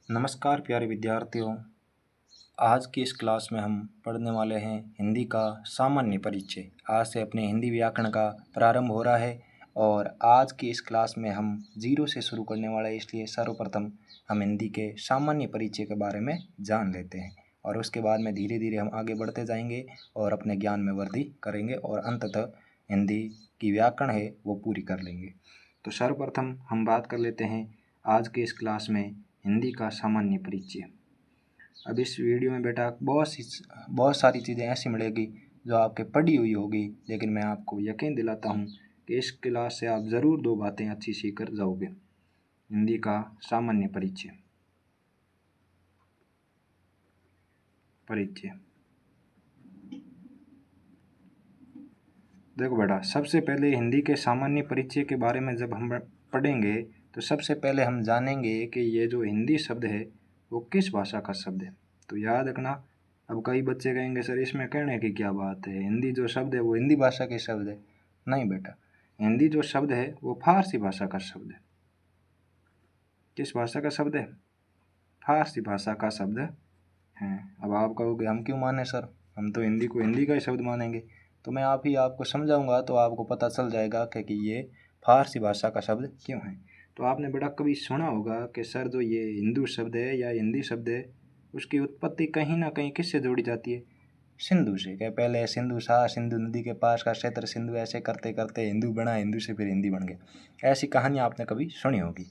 नमस्कार प्यारे विद्यार्थियों। आज की इस क्लास में हम पढ़ने वाले हैं हिंदी का सामान्य परिचय। आज से अपने हिंदी व्याकरण का प्रारंभ हो रहा है और आज की इस क्लास में हम जीरो से शुरू करने वाले हैं, इसलिए सर्वप्रथम हम हिंदी के सामान्य परिचय के बारे में जान लेते हैं और उसके बाद में धीरे धीरे हम आगे बढ़ते जाएंगे और अपने ज्ञान में वृद्धि करेंगे और अंततः हिंदी की व्याकरण है वो पूरी कर लेंगे। तो सर्वप्रथम हम बात कर लेते हैं आज के इस क्लास में हिंदी का सामान्य परिचय। अब इस वीडियो में बेटा बहुत सारी चीज़ें ऐसी मिलेगी जो आपके पढ़ी हुई होगी, लेकिन मैं आपको यकीन दिलाता हूँ कि इस क्लास से आप ज़रूर दो बातें अच्छी सीख कर जाओगे। हिंदी का सामान्य परिचय। देखो बेटा, सबसे पहले हिंदी के सामान्य परिचय के बारे में जब हम पढ़ेंगे तो सबसे पहले हम जानेंगे कि ये जो हिंदी शब्द है वो किस भाषा का शब्द है। तो याद रखना, अब कई बच्चे कहेंगे सर इसमें कहने की क्या बात है, हिंदी जो शब्द है वो हिंदी भाषा के शब्द है। नहीं बेटा, हिंदी जो शब्द है वो फारसी भाषा का शब्द है। किस भाषा का शब्द है? फारसी भाषा का शब्द है। अब आप कहोगे हम क्यों माने सर, हम तो हिंदी को हिंदी का ही शब्द मानेंगे। तो मैं आपको समझाऊंगा तो आपको पता चल जाएगा कि ये फारसी भाषा का शब्द क्यों है। तो आपने बेटा कभी सुना होगा कि सर जो ये हिंदू शब्द है या हिंदी शब्द है उसकी उत्पत्ति कहीं ना कहीं किससे जोड़ी जाती है? सिंधु से। क्या पहले सिंधु था, सिंधु नदी के पास का क्षेत्र सिंधु, ऐसे करते करते हिंदू बना, हिंदू से फिर हिंदी बन गया। ऐसी कहानी आपने कभी सुनी होगी।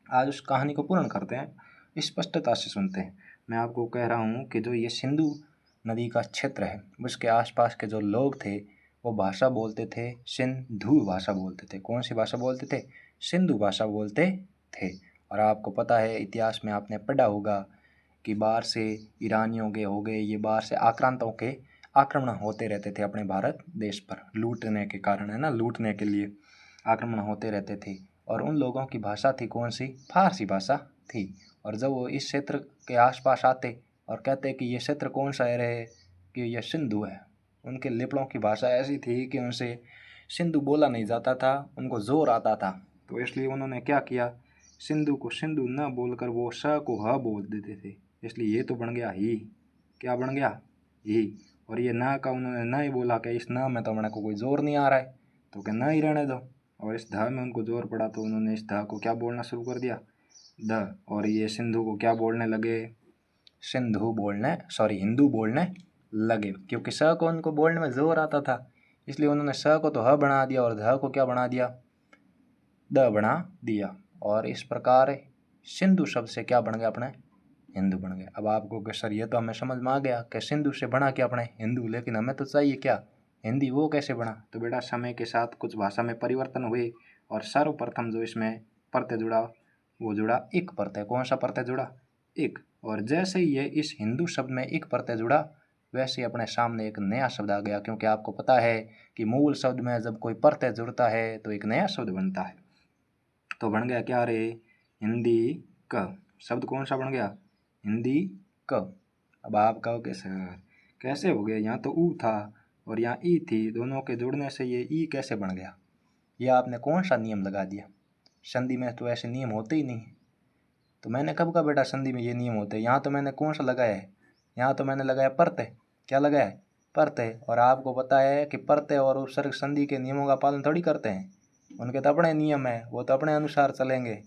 आज उस कहानी को पूर्ण करते हैं, स्पष्टता से सुनते हैं। मैं आपको कह रहा हूँ कि जो ये सिंधु नदी का क्षेत्र है उसके आसपास के जो लोग थे वो भाषा बोलते थे, सिंधु भाषा बोलते थे। कौन सी भाषा बोलते थे? सिंधु भाषा बोलते थे। और आपको पता है, इतिहास में आपने पढ़ा होगा कि बाहर से ईरानियों के हो गए, ये बाहर से आक्रांतों के आक्रमण होते रहते थे अपने भारत देश पर, लूटने के कारण, है ना, लूटने के लिए आक्रमण होते रहते थे। और उन लोगों की भाषा थी कौन सी? फारसी भाषा थी। और जब वो इस क्षेत्र के आसपास आते और कहते कि ये क्षेत्र कौन सा है कि ये सिंधु है, उनके लिपड़ों की भाषा ऐसी थी कि उनसे सिंधु बोला नहीं जाता था, उनको जोर आता था। तो इसलिए उन्होंने क्या किया, सिंधु को सिंधु न बोलकर वो स को ह बोल देते थे। इसलिए ये तो बन गया ही। क्या बन गया? ही। और ये न का उन्होंने न ही बोला कि इस न में तो हमारे को कोई जोर नहीं आ रहा है, तो क्या न ही रहने दो। और इस ध में उनको जोर पड़ा तो उन्होंने इस ध को क्या बोलना शुरू कर दिया? द। और ये सिंधु को क्या बोलने लगे? हिंदू बोलने लगे, क्योंकि स को उनको बोलने में जोर आता था। इसलिए उन्होंने स को तो ह बना दिया और ध को क्या बना दिया? द बना दिया। और इस प्रकार सिंधु शब्द से क्या बन गया? अपने हिंदू बन गया। अब आपको कि सर ये तो हमें समझ में आ गया कि सिंधु से बना क्या अपने हिंदू, लेकिन हमें तो चाहिए क्या? हिंदी। वो कैसे बना? तो बेटा समय के साथ कुछ भाषा में परिवर्तन हुए और सर्वप्रथम जो इसमें प्रत्यय जुड़ा वो जुड़ा इक प्रत्यय। कौन सा प्रत्यय जुड़ा? इक। और जैसे ही ये इस हिंदू शब्द में इक प्रत्यय जुड़ा वैसे अपने सामने एक नया शब्द आ गया, क्योंकि आपको पता है कि मूल शब्द में जब कोई प्रत्यय जुड़ता है तो एक नया शब्द बनता है। तो बन गया क्या रे? हिंदी क। शब्द कौन सा बन गया? हिंदी क। अब आप कहोगे सर कैसे हो गया, यहाँ तो ऊ था और यहाँ ई थी, दोनों के जुड़ने से ये ई कैसे बन गया? ये आपने कौन सा नियम लगा दिया? संधि में तो ऐसे नियम होते ही नहीं। तो मैंने कब कहा बेटा संधि में ये नियम होते हैं? यहाँ तो मैंने कौन सा लगाया है? यहाँ तो मैंने लगाया प्रत्यय। क्या लगाया है? प्रत्यय। और आपको पता है कि प्रत्यय और उपसर्ग संधि के नियमों का पालन थोड़ी करते हैं, उनके तो अपने नियम है, वो तो अपने अनुसार चलेंगे।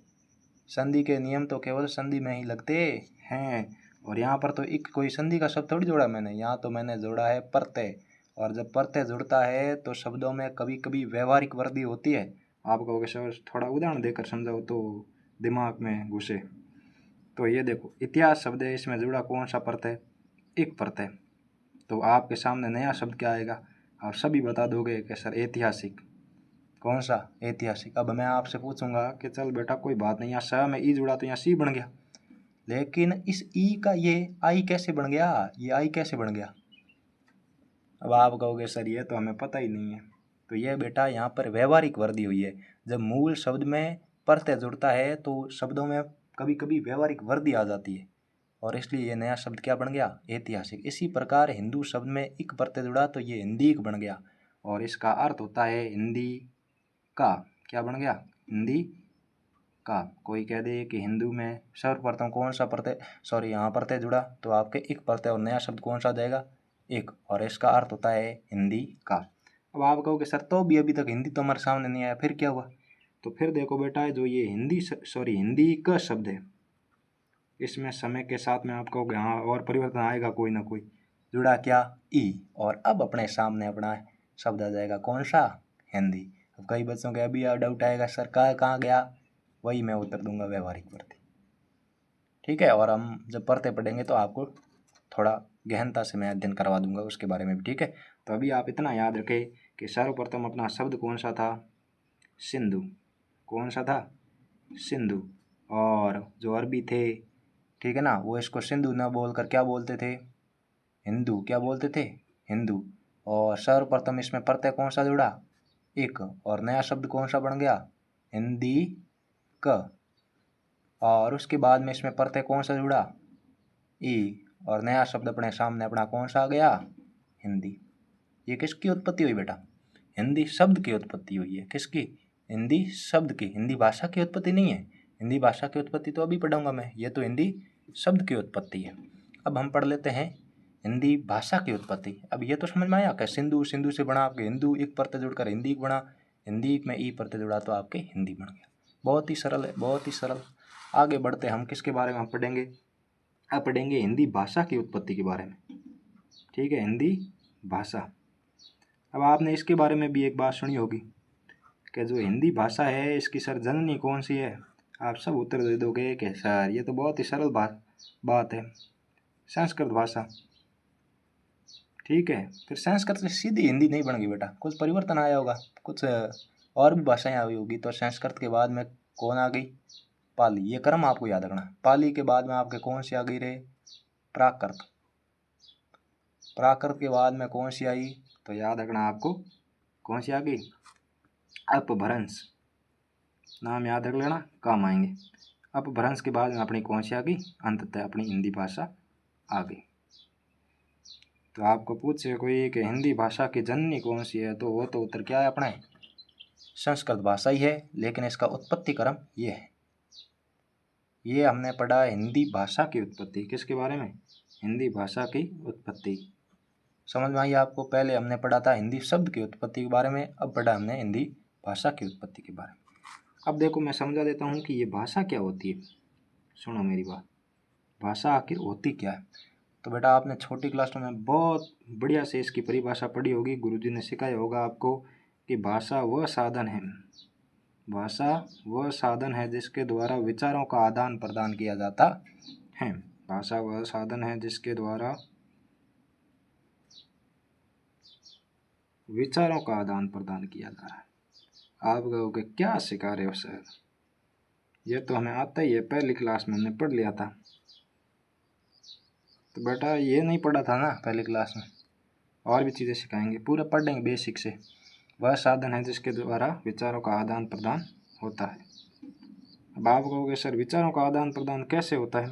संधि के नियम तो केवल संधि में ही लगते हैं। और यहाँ पर तो एक कोई संधि का शब्द थोड़ी जोड़ा मैंने, यहाँ तो मैंने जोड़ा है प्रत्यय। और जब प्रत्यय जुड़ता है तो शब्दों में कभी कभी व्यवहारिक वृद्धि होती है। आप कहोगे सर थोड़ा उदाहरण देकर समझाओ तो दिमाग में घुसे। तो ये देखो, इतिहास शब्द है, इसमें जुड़ा कौन सा प्रत्यय? एक प्रत्यय। तो आपके सामने नया शब्द क्या आएगा? आप सभी बता दोगे कि सर ऐतिहासिक। कौन सा? ऐतिहासिक। अब मैं आपसे पूछूंगा कि चल बेटा कोई बात नहीं, यहाँ स में ई जुड़ा तो यहाँ सी बन गया, लेकिन इस ई का ये आई कैसे बन गया? ये आई कैसे बन गया? अब आप कहोगे सर ये तो हमें पता ही नहीं है। तो ये बेटा यहाँ पर व्यवहारिक वृद्धि हुई है। जब मूल शब्द में प्रत्यय जुड़ता है तो शब्दों में कभी कभी व्यवहारिक वृद्धि आ जाती है और इसलिए ये नया शब्द क्या बन गया? ऐतिहासिक। इसी प्रकार हिंदू शब्द में इक प्रत्यय जुड़ा तो ये हिंदी बन गया और इसका अर्थ होता है हिंदी का। क्या बन गया? हिंदी का। कोई कह दे कि हिंदू में सर्वप्रथम कौन सा प्रत्यय, सॉरी यहाँ प्रत्यय जुड़ा तो आपके एक प्रत्यय और नया शब्द कौन सा जाएगा, एक, और इसका अर्थ होता है हिंदी का। अब आप कहोगे सर तो भी अभी तक हिंदी तो हमारे सामने नहीं आया, फिर क्या हुआ? तो फिर देखो बेटा, जो ये हिंदी का शब्द है, इसमें समय के साथ में आप कहोगे हाँ और परिवर्तन आएगा कोई ना कोई, जुड़ा क्या, ई, और अब अपने सामने अपना शब्द आ जाएगा कौन सा, हिंदी। अब कई बच्चों के अभी डाउट आएगा सर कहाँ गया, वही मैं उत्तर दूंगा, व्यवहारिक प्रत्यय। ठीक है, और हम जब प्रत्यय पढ़ेंगे तो आपको थोड़ा गहनता से मैं अध्ययन करवा दूंगा उसके बारे में भी। ठीक है, तो अभी आप इतना याद रखें कि सर्वप्रथम अपना शब्द कौन सा था, सिंधु। कौन सा था, सिंधु। और जो अरबी थे, ठीक है ना, वो इसको सिंधु ना बोलकर क्या बोलते थे, हिंदू। क्या बोलते थे, हिंदू। और सर्वप्रथम इसमें प्रत्यय कौन सा जुड़ा, एक, और नया शब्द कौन सा बन गया, हिंदी क। और उसके बाद में इसमें प्रत्यय कौन सा जुड़ा, ई, और नया शब्द अपने सामने अपना कौन सा आ गया, हिंदी। ये किसकी उत्पत्ति हुई बेटा, हिंदी शब्द की उत्पत्ति हुई है। किसकी, हिंदी शब्द की, हिंदी भाषा की उत्पत्ति नहीं है। हिंदी भाषा की उत्पत्ति तो अभी पढ़ूंगा मैं, ये तो हिंदी शब्द की उत्पत्ति है। अब हम पढ़ लेते हैं हिंदी भाषा की उत्पत्ति। अब ये तो समझ में आया कि सिंधु, सिंधु से बना आपके हिंदू, एक प्रत्यय जुड़कर हिंदी बना, हिंदी में ई प्रत्यय जुड़ा तो आपके हिंदी बन गया। बहुत ही सरल है, बहुत ही सरल। आगे बढ़ते हम किसके बारे में हम पढ़ेंगे, अब पढ़ेंगे हिंदी भाषा की उत्पत्ति के बारे में। ठीक है, हिंदी भाषा। अब आपने इसके बारे में भी एक बात सुनी होगी कि जो हिंदी भाषा है इसकी सर जननी कौन सी है। आप सब उत्तर दे दोगे कि सर ये तो बहुत ही सरल बात है, संस्कृत भाषा। ठीक है, फिर संस्कृत से सीधी हिंदी नहीं बन गई बेटा, कुछ परिवर्तन आया होगा, कुछ और भी भाषाएं आई होगी। तो संस्कृत के बाद में कौन आ गई, पाली। ये क्रम आपको याद रखना। पाली के बाद में आपके कौन सी आ गई रे, प्राकृत। प्राकृत के बाद में कौन सी आई, तो याद रखना आपको कौन सी आ गई, अपभ्रंश। नाम याद रख लेना, काम आएंगे। अपभ्रंश के बाद में अपनी कौन सी आ गई, अंततः अपनी हिंदी भाषा आ गई। तो आपको पूछे कोई कि हिंदी भाषा की जननी कौन सी है, तो वो तो उत्तर क्या है अपना है, संस्कृत भाषा ही है। लेकिन इसका उत्पत्ति क्रम ये है, ये हमने पढ़ा हिंदी भाषा की उत्पत्ति। किसके बारे में, हिंदी भाषा की उत्पत्ति। समझ में आई आपको। पहले हमने पढ़ा था हिंदी शब्द की उत्पत्ति के बारे में, अब पढ़ा हमने हिंदी भाषा की उत्पत्ति के बारे में। अब देखो मैं समझा देता हूँ कि ये भाषा क्या होती है। सुनो मेरी बात, भाषा आखिर होती क्या है। तो बेटा आपने छोटी क्लास में बहुत बढ़िया से इसकी परिभाषा पढ़ी होगी, गुरुजी ने सिखाया होगा आपको कि भाषा वह साधन है, भाषा वह साधन है जिसके द्वारा विचारों का आदान प्रदान किया जाता है। भाषा वह साधन है जिसके द्वारा विचारों का आदान प्रदान किया जा रहा है। आप कहोगे क्या सिखा रहे हो सर, ये तो हमें आता ही है, पहली क्लास में हमने पढ़ लिया था। तो बेटा ये नहीं पढ़ा था ना पहली क्लास में, और भी चीज़ें सिखाएंगे, पूरा पढ़ेंगे बेसिक से। वह साधन है जिसके द्वारा विचारों का आदान प्रदान होता है। अब आप कहोगे सर विचारों का आदान प्रदान कैसे होता है,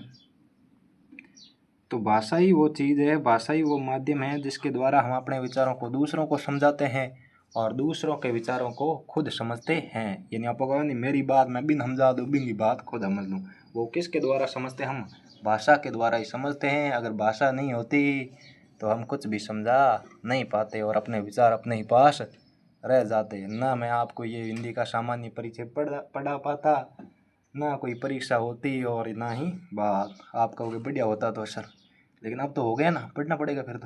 तो भाषा ही वो चीज़ है, भाषा ही वो माध्यम है जिसके द्वारा हम अपने विचारों को दूसरों को समझाते हैं और दूसरों के विचारों को खुद समझते हैं। यानी आप कहोगे नहीं मेरी बात मैं बिन समझा दूँ, बिन की बात खुद समझ लूँ, वो किसके द्वारा समझते हैं, हम भाषा के द्वारा ही समझते हैं। अगर भाषा नहीं होती तो हम कुछ भी समझा नहीं पाते और अपने विचार अपने ही पास रह जाते। ना मैं आपको ये हिंदी का सामान्य परिचय पढ़ा पाता, ना कोई परीक्षा होती, और ना ही बात। आप कहोगे बढ़िया होता तो सर, लेकिन अब तो हो गया ना, पढ़ना पड़ेगा फिर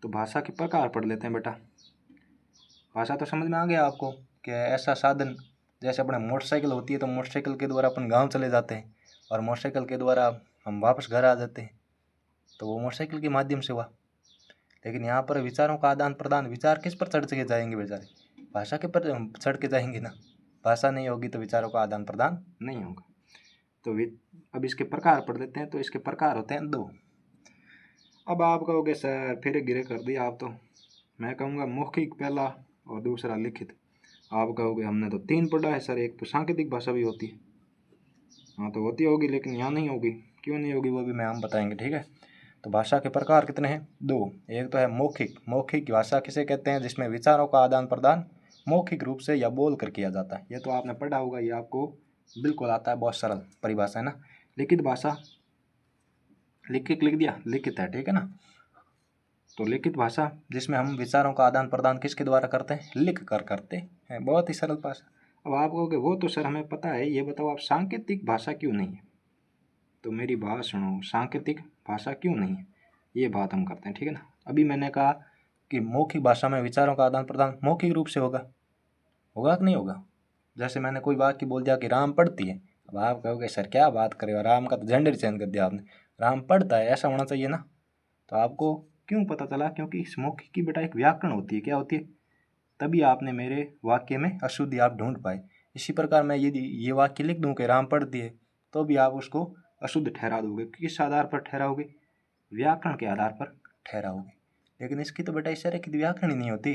तो भाषा के प्रकार पढ़ लेते हैं बेटा। भाषा तो समझ में आ गया आपको कि ऐसा साधन, जैसे अपने मोटरसाइकिल होती है तो मोटरसाइकिल के द्वारा अपन गांव चले जाते हैं और मोटरसाइकिल के द्वारा हम वापस घर आ जाते हैं, तो वो मोटरसाइकिल के माध्यम से हुआ। लेकिन यहाँ पर विचारों का आदान प्रदान, विचार किस पर चढ़ के जाएंगे बेचारे, भाषा के पर चढ़ के जाएंगे ना। भाषा नहीं होगी तो विचारों का आदान प्रदान नहीं होगा। तो अब इसके प्रकार पढ़ लेते हैं। तो इसके प्रकार होते हैं दो। अब आप कहोगे सर फिर गिरे कर दिया आप, तो मैं कहूँगा मौखिक पहला और दूसरा लिखित। आप कहोगे हमने तो तीन पढ़ा है सर, एक तो सांकेतिक भाषा भी होती है। हाँ तो होती होगी, लेकिन यहाँ नहीं होगी। क्यों नहीं होगी वो भी मैं हम बताएंगे। ठीक है, तो भाषा के प्रकार कितने हैं, दो। एक तो है मौखिक। मौखिक भाषा किसे कहते हैं, जिसमें विचारों का आदान प्रदान मौखिक रूप से या बोल कर किया जाता है। ये तो आपने पढ़ा होगा, ये आपको बिल्कुल आता है, बहुत सरल परिभाषा है ना। लिखित भाषा, लिख के लिख दिया, लिखित है, ठीक है ना। तो लिखित भाषा जिसमें हम विचारों का आदान प्रदान किसके द्वारा करते हैं, लिख कर करते हैं, बहुत ही सरल भाषा। अब आप कहोगे वो तो सर हमें पता है, ये बताओ आप सांकेतिक भाषा क्यों नहीं है। तो मेरी बात सुनो, सांकेतिक भाषा क्यों नहीं है, ये बात हम करते हैं, ठीक है ना। अभी मैंने कहा कि मौखिक भाषा में विचारों का आदान प्रदान मौखिक रूप से होगा, होगा कि नहीं होगा। जैसे मैंने कोई वाक्य बोल दिया कि राम पढ़ती है, अब आप कहोगे सर क्या बात करे, और राम का तो जेंडर चेंज कर दिया आपने, राम पढ़ता है ऐसा होना चाहिए ना। तो आपको क्यों पता चला, क्योंकि इस मौखिक की बेटा एक व्याकरण होती है, क्या होती है, तभी आपने मेरे वाक्य में अशुद्धि आप ढूंढ पाए। इसी प्रकार मैं यदि ये वाक्य लिख दूं कि राम पढ़ती है, तो भी आप उसको अशुद्ध ठहरा दोगे। किस आधार पर ठहराओगे, व्याकरण के आधार पर ठहराओगे। लेकिन इसकी तो बेटा इशारे की व्याकरण ही नहीं होती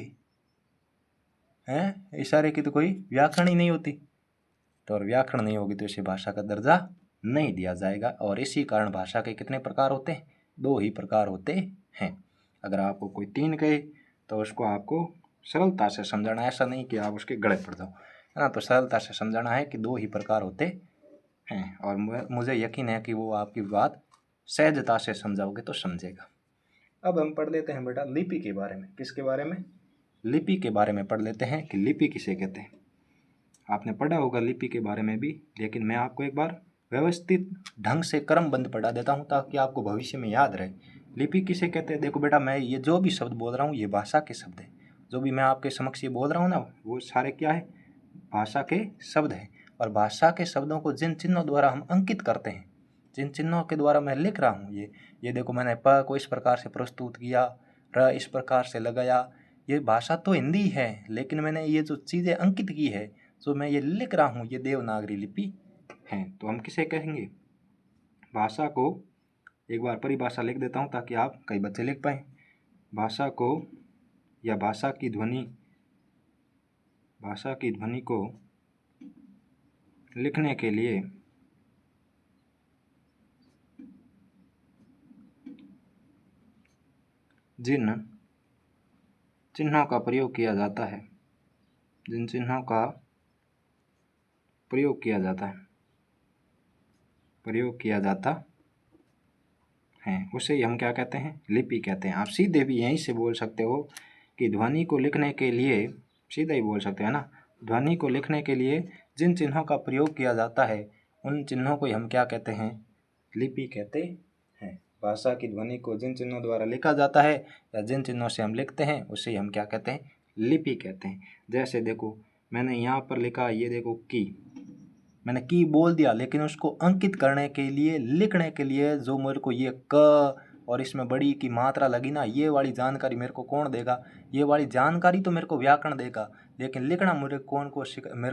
है, इशारे की तो कोई व्याकरण ही नहीं होती। तो और व्याकरण नहीं होगी तो इसे भाषा का दर्जा नहीं दिया जाएगा। और इसी कारण भाषा के कितने प्रकार होते हैं, 2 ही प्रकार होते हैं। अगर आपको कोई 3 कहे तो उसको आपको सरलता से समझाना, ऐसा नहीं कि आप उसके गले पड़ जाओ, है ना। तो सरलता से समझाना है कि 2 ही प्रकार होते हैं, और मुझे यकीन है कि वो आपकी बात सहजता से समझाओगे तो समझेगा। अब हम पढ़ लेते हैं बेटा लिपि के बारे में। किसके बारे में, लिपि के बारे में पढ़ लेते हैं कि लिपि किसे कहते हैं। आपने पढ़ा होगा लिपि के बारे में भी, लेकिन मैं आपको एक बार व्यवस्थित ढंग से क्रमबद्ध पढ़ा देता हूँ ताकि आपको भविष्य में याद रहे। लिपि किसे कहते हैं, देखो बेटा मैं ये जो भी शब्द बोल रहा हूँ ये भाषा के शब्द है। जो भी मैं आपके समक्ष ये बोल रहा हूँ ना, वो सारे क्या है, भाषा के शब्द हैं। और भाषा के शब्दों को जिन चिन्हों द्वारा हम अंकित करते हैं, जिन चिन्हों के द्वारा मैं लिख रहा हूँ, ये देखो मैंने प को इस प्रकार से प्रस्तुत किया, र इस प्रकार से लगाया, ये भाषा तो हिंदी है, लेकिन मैंने ये जो चीज़ें अंकित की है, जो मैं ये लिख रहा हूँ, ये देवनागरी लिपि है। तो हम किसे कहेंगे, भाषा को एक बार परिभाषा लिख देता हूँ ताकि आप कई बच्चे लिख पाए। भाषा को या भाषा की ध्वनि को लिखने के लिए जिन चिन्हों का प्रयोग किया जाता है, जिन चिन्हों का प्रयोग किया जाता है उसे हम क्या कहते हैं, लिपि कहते हैं। आप सीधे भी यहीं से बोल सकते हो कि ध्वनि को लिखने के लिए, सीधा ही बोल सकते हैं ना, ध्वनि को लिखने के लिए जिन चिन्हों का प्रयोग किया जाता है उन चिन्हों को हम क्या कहते हैं, लिपि कहते हैं। भाषा की ध्वनि को जिन चिन्हों द्वारा लिखा जाता है या जिन चिन्हों से हम लिखते हैं उसे हम क्या कहते हैं, लिपि कहते हैं। जैसे देखो मैंने यहाँ पर लिखा, ये देखो की, मैंने की बोल दिया, लेकिन उसको अंकित करने के लिए, लिखने के लिए जो मेरे को ये क और इसमें बड़ी की मात्रा लगी ना, ये वाली जानकारी मेरे को कौन देगा, ये वाली जानकारी तो मेरे को व्याकरण देगा, लेकिन लिखना मेरे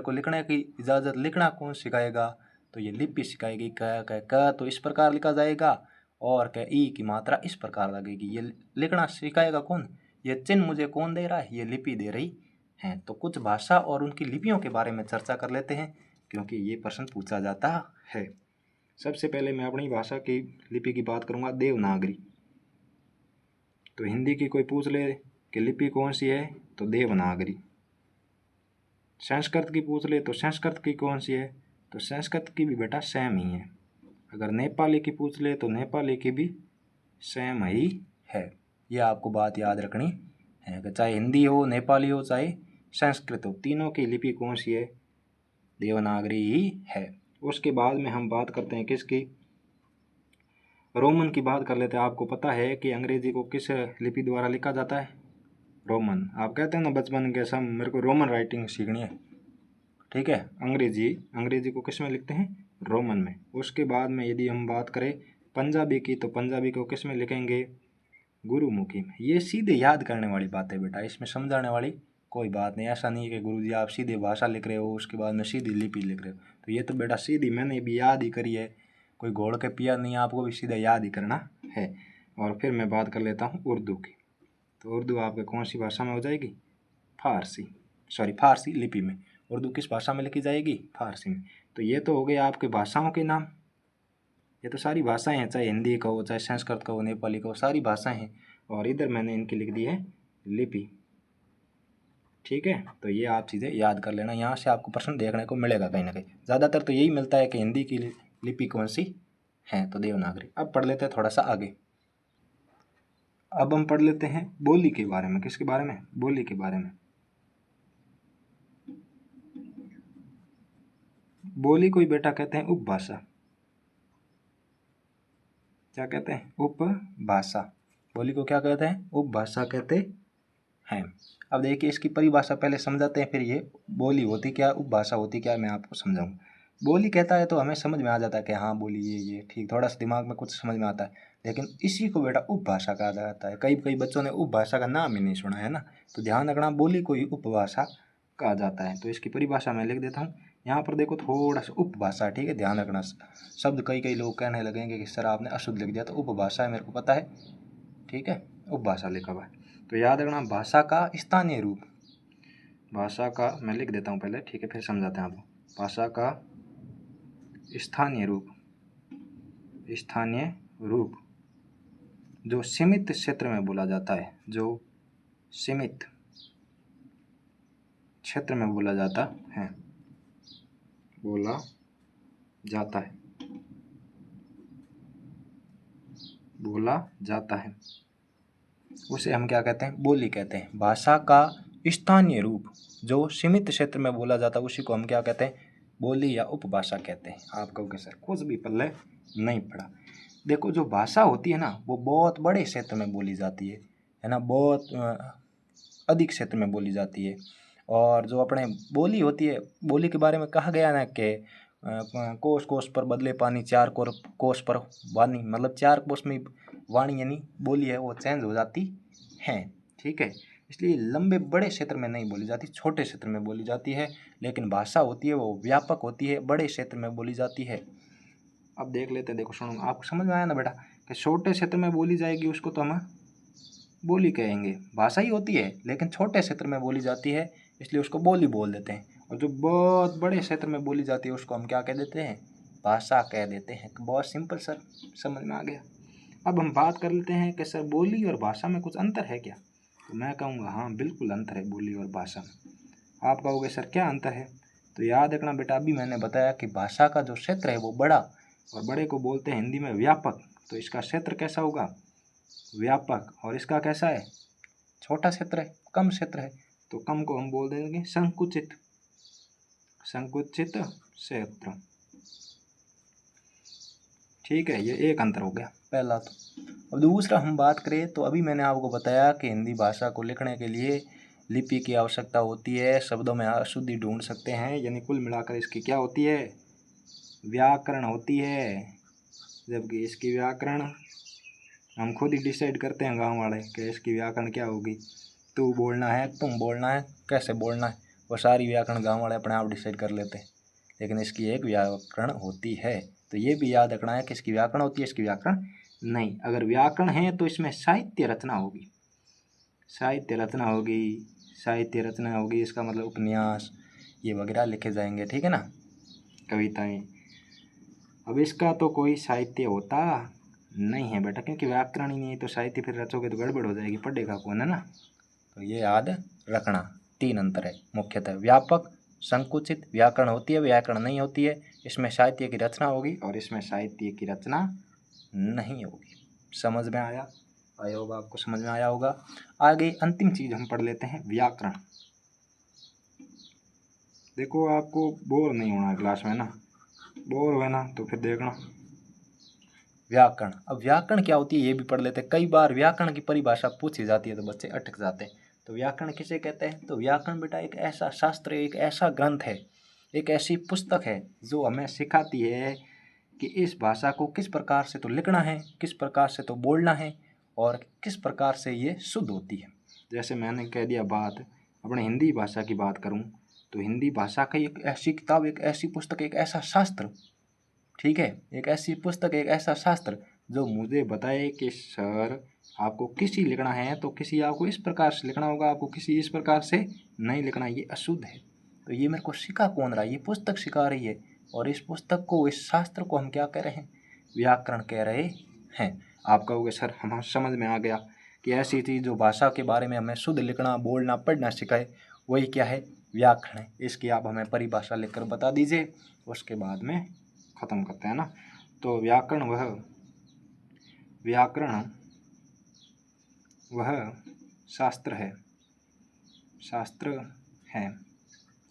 को लिखने की इजाज़त लिखना कौन सिखाएगा, तो ये लिपि सिखाएगी। क तो इस प्रकार लिखा जाएगा, और क ई की मात्रा इस प्रकार लगेगी। ये लिखना सिखाएगा कौन, ये चिन्ह मुझे कौन दे रहा है, ये लिपि दे रही है। तो कुछ भाषा और उनकी लिपियों के बारे में चर्चा कर लेते हैं, क्योंकि ये प्रश्न पूछा जाता है। सबसे पहले मैं अपनी भाषा की लिपि की बात करूँगा, देवनागरी। तो हिंदी की कोई पूछ ले कि लिपि कौन सी है, तो देवनागरी। संस्कृत की पूछ ले तो संस्कृत की कौन सी है, तो संस्कृत की भी बेटा सेम ही है। अगर नेपाली की पूछ ले तो नेपाली की भी सेम ही है। ये आपको बात याद रखनी है कि चाहे हिंदी हो, नेपाली हो, चाहे संस्कृत हो, तीनों की लिपि कौन सी है, देवनागरी ही है। उसके बाद में हम बात करते हैं किसकी, रोमन की बात कर लेते हैं। आपको पता है कि अंग्रेजी को किस लिपि द्वारा लिखा जाता है, रोमन। आप कहते हैं ना बचपन के सम मेरे को रोमन राइटिंग सीखनी है, ठीक है। अंग्रेजी को किस में लिखते हैं, रोमन में। उसके बाद में यदि हम बात करें पंजाबी की, तो पंजाबी को किस में लिखेंगे, गुरुमुखी में। ये सीधे याद करने वाली बात है बेटा, इसमें समझाने वाली कोई बात नहीं। ऐसा नहीं है कि गुरुजी आप सीधे भाषा लिख रहे हो उसके बाद में सीधी लिपि लिख रहे हो, तो ये तो बेटा सीधी मैंने भी याद ही करी है, कोई घोड़ के पिया नहीं, आपको भी सीधा याद ही करना है। और फिर मैं बात कर लेता हूँ उर्दू की। तो उर्दू आपके कौन सी भाषा में हो जाएगी, फारसी लिपि में। उर्दू किस भाषा में लिखी जाएगी, फारसी में। तो ये तो हो गए आपके भाषाओं के नाम। ये तो सारी भाषाएं हैं, चाहे हिंदी कहो, चाहे संस्कृत कहो, नेपाली कहो, सारी भाषाएं हैं। और इधर मैंने इनकी लिख दी है लिपि। ठीक है, तो ये आप चीज़ें याद कर लेना, यहाँ से आपको प्रश्न देखने को मिलेगा कहीं ना कहीं। ज़्यादातर तो यही मिलता है कि हिंदी की लिपि कौन सी है, तो देवनागरी। अब पढ़ लेते हैं थोड़ा सा आगे। अब हम पढ़ लेते हैं बोली के बारे में। किसके बारे में? बोली के बारे में। बोली को ही बेटा कहते हैं उपभाषा। क्या कहते हैं? उपभाषा। बोली को क्या कहते हैं? उपभाषा कहते हैं। अब देखिए इसकी परिभाषा पहले समझाते हैं, फिर ये बोली होती क्या, उपभाषा होती क्या, मैं आपको समझाऊँ। बोली कहता है तो हमें समझ में आ जाता है कि हाँ बोली ये ठीक, थोड़ा सा दिमाग में कुछ समझ में आता है। लेकिन इसी को बेटा उपभाषा कहा जाता है। कई कई बच्चों ने उपभाषा का नाम ही नहीं सुना है ना, तो ध्यान रखना, बोली को ही उपभाषा कहा जाता है। तो इसकी परिभाषा मैं लिख देता हूँ यहाँ पर। देखो थोड़ा सा उपभाषा, ठीक है, ध्यान रखना। शब्द कई कई लोग कहने लगेंगे कि सर आपने अशुद्ध लिख दिया, तो उपभाषा है, मेरे को पता है, ठीक है, उपभाषा लिखा हुआ है। तो याद रखना, भाषा का स्थानीय रूप। भाषा का मैं लिख देता हूँ पहले, ठीक है, फिर समझाते हैं आपको। भाषा का स्थानीय रूप। स्थानीय रूप जो सीमित क्षेत्र में बोला जाता है, जो सीमित क्षेत्र में बोला जाता है, बोला जाता है, बोला जाता है, उसे हम क्या कहते हैं? बोली कहते हैं। भाषा का स्थानीय रूप जो सीमित क्षेत्र में बोला जाता है, उसी को हम क्या कहते हैं? बोली या उपभाषा कहते हैं। आप कहोगे सर कुछ भी पल्ले नहीं पड़ा। देखो जो भाषा होती है ना, वो बहुत बड़े क्षेत्र में बोली जाती है ना, बहुत अधिक क्षेत्र में बोली जाती है। और जो अपने बोली होती है, बोली के बारे में कहा गया ना कि कोस कोस पर बदले पानी, चार कोस पर वाणी, मतलब 4 कोस में वाणी यानी बोली है वो चेंज हो जाती है, ठीक है। इसलिए लंबे बड़े क्षेत्र में नहीं बोली जाती, छोटे क्षेत्र में बोली जाती है। लेकिन भाषा होती है वो व्यापक होती है, बड़े क्षेत्र में बोली जाती है। अब देख लेते हैं, देखो सुनो, आपको समझ में आया ना बेटा कि छोटे क्षेत्र में बोली जाएगी उसको तो हम बोली कहेंगे। भाषा ही होती है लेकिन छोटे क्षेत्र में बोली जाती है, इसलिए उसको बोली बोल देते हैं। और जो बहुत बड़े क्षेत्र में बोली जाती है उसको हम क्या कह देते हैं? भाषा कह देते हैं। बहुत सिंपल सर, समझ में आ गया। अब हम बात कर लेते हैं कि सर बोली और भाषा में कुछ अंतर है क्या? तो मैं कहूँगा हाँ बिल्कुल अंतर है बोली और भाषा में। आप कहोगे सर क्या अंतर है? तो याद रखना बेटा, अभी मैंने बताया कि भाषा का जो क्षेत्र है वो बड़ा, और बड़े को बोलते हैं हिंदी में व्यापक। तो इसका क्षेत्र कैसा होगा? व्यापक। और इसका कैसा है? छोटा क्षेत्र है, कम क्षेत्र है। तो कम को हम बोल देंगे संकुचित, संकुचित क्षेत्र, ठीक है। ये एक अंतर हो गया पहला। तो अब दूसरा हम बात करें तो अभी मैंने आपको बताया कि हिंदी भाषा को लिखने के लिए लिपि की आवश्यकता होती है, शब्दों में अशुद्धि ढूंढ सकते हैं, यानी कुल मिलाकर इसकी क्या होती है? व्याकरण होती है। जबकि इसकी व्याकरण हम खुद ही डिसाइड करते हैं गांव वाले कि इसकी व्याकरण क्या होगी। तू बोलना है, तुम बोलना है, कैसे बोलना है, वो सारी व्याकरण गांव वाले अपने आप डिसाइड कर लेते हैं। लेकिन इसकी एक व्याकरण होती है। तो ये भी याद रखना है कि इसकी व्याकरण होती है, इसकी व्याकरण नहीं। अगर व्याकरण है तो इसमें साहित्य रचना होगी, साहित्य रचना होगी, साहित्य रचना होगी। इसका मतलब उपन्यास ये वगैरह लिखे जाएंगे, ठीक है ना, कविताएं। अब इसका तो कोई साहित्य होता नहीं है बेटा, क्योंकि व्याकरण ही नहीं है तो साहित्य फिर रचोगे तो गड़बड़ हो जाएगी, पढ़ेगा कौन, है ना। तो ये याद रखना। 3 अंतर है मुख्यतः, व्यापक, संकुचित। व्याकरण होती है, व्याकरण नहीं होती है। इसमें साहित्य की रचना होगी और इसमें साहित्य की रचना नहीं होगी। समझ में आया? आया होगा, आपको समझ में आया होगा। आगे अंतिम चीज हम पढ़ लेते हैं, व्याकरण। देखो आपको बोर नहीं होना क्लास में ना, बोर हुए ना तो फिर देखना। व्याकरण, अब व्याकरण क्या होती है ये भी पढ़ लेते हैं। कई बार व्याकरण की परिभाषा पूछी जाती है तो बच्चे अटक जाते हैं। तो व्याकरण किसे कहते हैं? तो व्याकरण बेटा एक ऐसा शास्त्र, एक ऐसा ग्रंथ है, एक ऐसी पुस्तक है जो हमें सिखाती है कि इस भाषा को किस प्रकार से तो लिखना है, किस प्रकार से तो बोलना है, और किस प्रकार से ये शुद्ध होती है। जैसे मैंने कह दिया बात, अपने हिंदी भाषा की बात करूँ तो हिंदी भाषा की एक ऐसी किताब, एक ऐसी पुस्तक, एक ऐसा शास्त्र, ठीक है, एक ऐसी पुस्तक, एक ऐसा शास्त्र जो मुझे बताए कि सर आपको किसी लिखना है तो किसी आपको इस प्रकार से लिखना होगा, आपको किसी इस प्रकार से नहीं लिखना, ये अशुद्ध है। तो ये मेरे को सिखा कौन रहा है? ये पुस्तक सिखा रही है। और इस पुस्तक को, इस शास्त्र को हम क्या कह रहे हैं? व्याकरण कह रहे हैं। आप कहोगे सर हमें समझ में आ गया कि ऐसी चीज़ जो भाषा के बारे में हमें शुद्ध लिखना, बोलना, पढ़ना सिखाए वही क्या है, व्याकरण है। इसकी आप हमें परिभाषा लिखकर बता दीजिए, उसके बाद में ख़त्म करते हैं ना। तो व्याकरण वह शास्त्र है,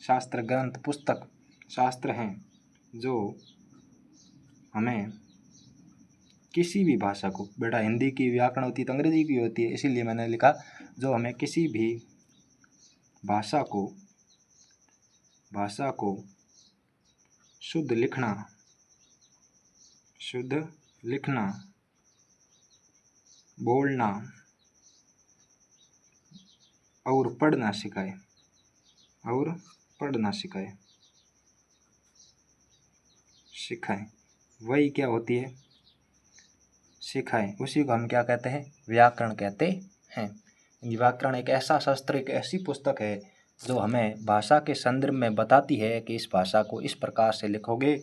शास्त्र ग्रंथ पुस्तक शास्त्र हैं जो हमें किसी भी भाषा को, बेटा हिंदी की व्याकरण होती है तो अंग्रेजी की होती है, इसीलिए मैंने लिखा जो हमें किसी भी भाषा को शुद्ध लिखना, बोलना और पढ़ना सिखाए। वही क्या होती है, सिखाए। उसी को हम क्या कहते हैं, व्याकरण कहते हैं। व्याकरण एक ऐसा शास्त्र, एक ऐसी पुस्तक है जो हमें भाषा के संदर्भ में बताती है कि इस भाषा को इस प्रकार से लिखोगे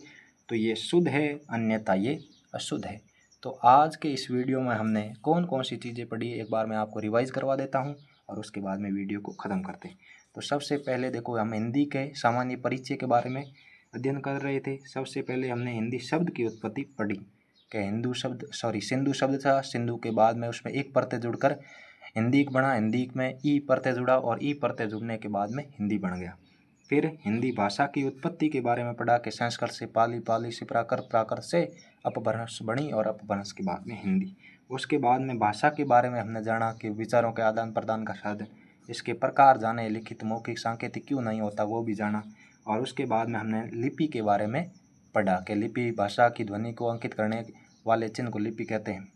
तो ये शुद्ध है, अन्यथा ये अशुद्ध है। तो आज के इस वीडियो में हमने कौन कौन सी चीज़ें पढ़ी, एक बार मैं आपको रिवाइज़ करवा देता हूँ और उसके बाद में वीडियो को ख़त्म करते हैं। तो सबसे पहले देखो, हम हिंदी के सामान्य परिचय के बारे में अध्ययन कर रहे थे। सबसे पहले हमने हिंदी शब्द की उत्पत्ति पढ़ी कि सिंधु शब्द था, सिंधु के बाद में उसमें एक प्रत्यय जुड़कर हिंदी बना, हिंदी में ई प्रत्यय जुड़ा और ई प्रत्यय जुड़ने के बाद में हिंदी बन गया। फिर हिंदी भाषा की उत्पत्ति के बारे में पढ़ा कि संस्कृत से पाली, पाली से प्राकृत, प्राकृत से अपभ्रंश बनी और अपभ्रंश के बाद में हिंदी। उसके बाद में भाषा के बारे में हमने जाना कि विचारों के आदान प्रदान का साधन, इसके प्रकार जाने, लिखित, मौखिक, सांकेतिक क्यों नहीं होता वो भी जाना। और उसके बाद में हमने लिपि के बारे में पढ़ा कि लिपि भाषा की ध्वनि को अंकित करने वाले चिन्ह को लिपि कहते हैं।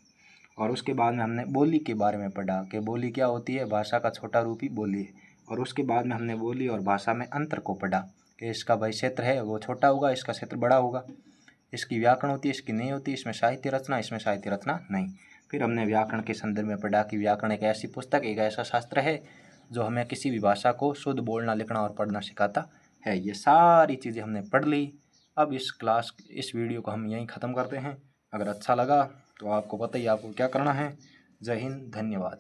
और उसके बाद में हमने बोली के बारे में पढ़ा कि बोली क्या होती है, भाषा का छोटा रूप ही बोली है। और उसके बाद में हमने बोली और भाषा में अंतर को पढ़ा कि इसका भाई क्षेत्र है वो छोटा होगा, इसका क्षेत्र बड़ा होगा, इसकी व्याकरण होती है, इसकी नहीं होती, इसमें साहित्य रचना, इसमें साहित्य रचना नहीं। फिर हमने व्याकरण के संदर्भ में पढ़ा कि व्याकरण एक ऐसी पुस्तक, एक ऐसा शास्त्र है जो हमें किसी भी भाषा को शुद्ध बोलना, लिखना और पढ़ना सिखाता है। ये सारी चीज़ें हमने पढ़ ली। अब इस वीडियो को हम यहीं ख़त्म करते हैं। अगर अच्छा लगा तो आपको पता ही आपको क्या करना है। जय हिंद, धन्यवाद।